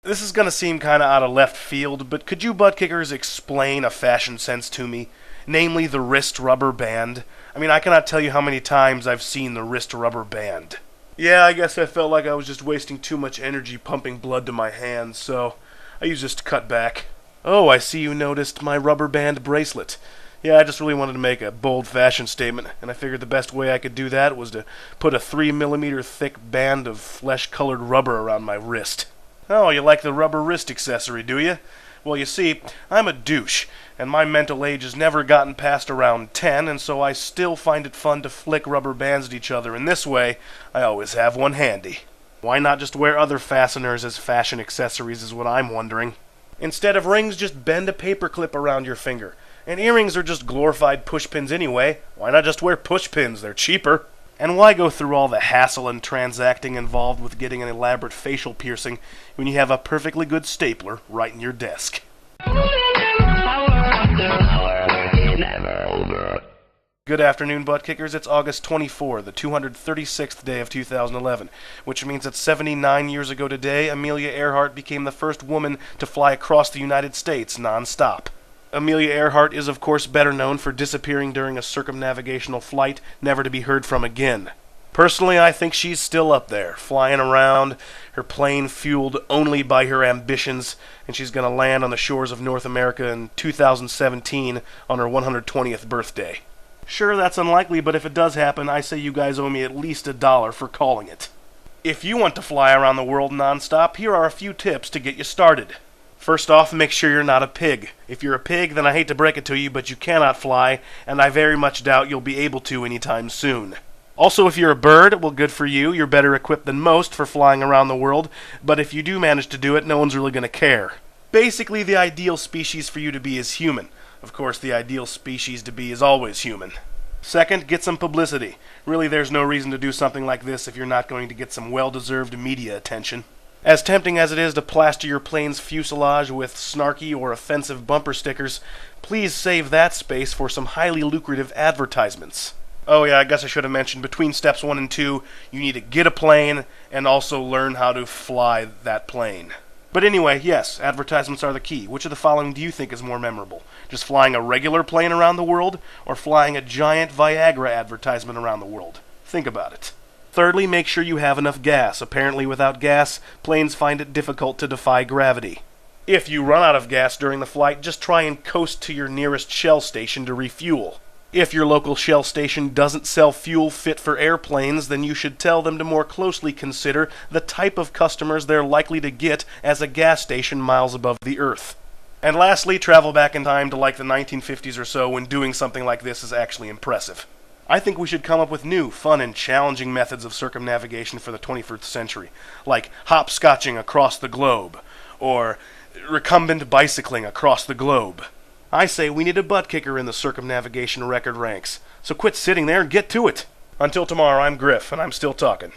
This is gonna seem kinda out of left field, but could you butt kickers explain a fashion sense to me? Namely, the wrist rubber band. I mean, I cannot tell you how many times I've seen the wrist rubber band. Yeah, I guess I felt like I was just wasting too much energy pumping blood to my hands, so I used this to cut back. Oh, I see you noticed my rubber band bracelet. Yeah, I just really wanted to make a bold fashion statement, and I figured the best way I could do that was to put a 3mm thick band of flesh-colored rubber around my wrist. Oh, you like the rubber wrist accessory, do you? Well, you see, I'm a douche, and my mental age has never gotten past around 10, and so I still find it fun to flick rubber bands at each other, and this way, I always have one handy. Why not just wear other fasteners as fashion accessories is what I'm wondering. Instead of rings, just bend a paperclip around your finger. And earrings are just glorified pushpins anyway. Why not just wear pushpins? They're cheaper. And why go through all the hassle and transacting involved with getting an elaborate facial piercing when you have a perfectly good stapler right in your desk? Good afternoon, butt kickers. It's August 24, the 236th day of 2011, which means that 79 years ago today, Amelia Earhart became the first woman to fly across the United States non-stop. Amelia Earhart is, of course, better known for disappearing during a circumnavigational flight, never to be heard from again. Personally, I think she's still up there, flying around, her plane fueled only by her ambitions, and she's going to land on the shores of North America in 2017 on her 120th birthday. Sure, that's unlikely, but if it does happen, I say you guys owe me at least $1 for calling it. If you want to fly around the world non-stop, here are a few tips to get you started. First off, make sure you're not a pig. If you're a pig, then I hate to break it to you, but you cannot fly, and I very much doubt you'll be able to anytime soon. Also, if you're a bird, well, good for you. You're better equipped than most for flying around the world, but if you do manage to do it, no one's really going to care. Basically, the ideal species for you to be is human. Of course, the ideal species to be is always human. Second, get some publicity. Really, there's no reason to do something like this if you're not going to get some well-deserved media attention. As tempting as it is to plaster your plane's fuselage with snarky or offensive bumper stickers, please save that space for some highly lucrative advertisements. Oh yeah, I guess I should have mentioned, between steps 1 and 2, you need to get a plane and also learn how to fly that plane. But anyway, yes, advertisements are the key. Which of the following do you think is more memorable? Just flying a regular plane around the world, or flying a giant Viagra advertisement around the world? Think about it. Thirdly, make sure you have enough gas. Apparently, without gas, planes find it difficult to defy gravity. If you run out of gas during the flight, just try and coast to your nearest Shell station to refuel. If your local Shell station doesn't sell fuel fit for airplanes, then you should tell them to more closely consider the type of customers they're likely to get as a gas station miles above the Earth. And lastly, travel back in time to like the 1950s or so when doing something like this is actually impressive. I think we should come up with new, fun, and challenging methods of circumnavigation for the 21st century, like hopscotching across the globe, or recumbent bicycling across the globe. I say we need a butt kicker in the circumnavigation record ranks, so quit sitting there and get to it. Until tomorrow, I'm Griff, and I'm still talking.